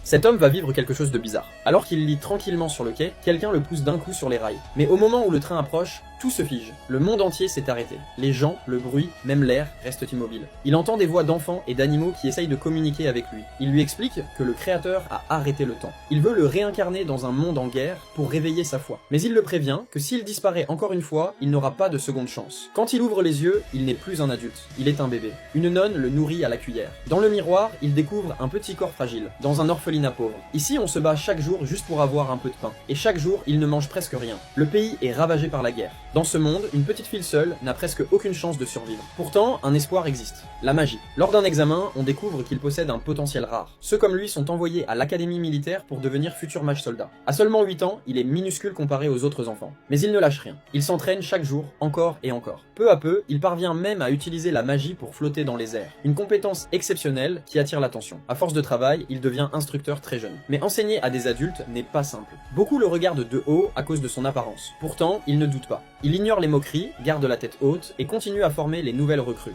Cet homme va vivre quelque chose de bizarre. Alors qu'il lit tranquillement sur le quai, quelqu'un le pousse d'un coup sur les rails. Mais au moment où le train approche, tout se fige. Le monde entier s'est arrêté. Les gens, le bruit, même l'air restent immobiles. Il entend des voix d'enfants et d'animaux qui essayent de communiquer avec lui. Il lui explique que le Créateur a arrêté le temps. Il veut le réincarner dans un monde en guerre pour réveiller sa foi. Mais il le prévient que s'il disparaît encore une fois, il n'aura pas de seconde chance. Quand il ouvre les yeux, il n'est plus un adulte. Il est un bébé. Une nonne le nourrit à la cuillère. Dans le miroir, il découvre un petit corps fragile, dans un orphelinat pauvre. Ici, on se bat chaque jour juste pour avoir un peu de pain. Et chaque jour, il ne mange presque rien. Le pays est ravagé par la guerre. Dans ce monde, une petite fille seule n'a presque aucune chance de survivre. Pourtant, un espoir existe. La magie. Lors d'un examen, on découvre qu'il possède un potentiel rare. Ceux comme lui sont envoyés à l'académie militaire pour devenir futurs mages soldats. À seulement 8 ans, il est minuscule comparé aux autres enfants. Mais il ne lâche rien. Il s'entraîne chaque jour, encore et encore. Peu à peu, il parvient même à utiliser la magie pour flotter dans les airs. Une compétence exceptionnelle qui attire l'attention. À force de travail, il devient instructeur très jeune. Mais enseigner à des adultes n'est pas simple. Beaucoup le regardent de haut à cause de son apparence. Pourtant, il ne doute pas. Il ignore les moqueries, garde la tête haute et continue à former les nouvelles recrues.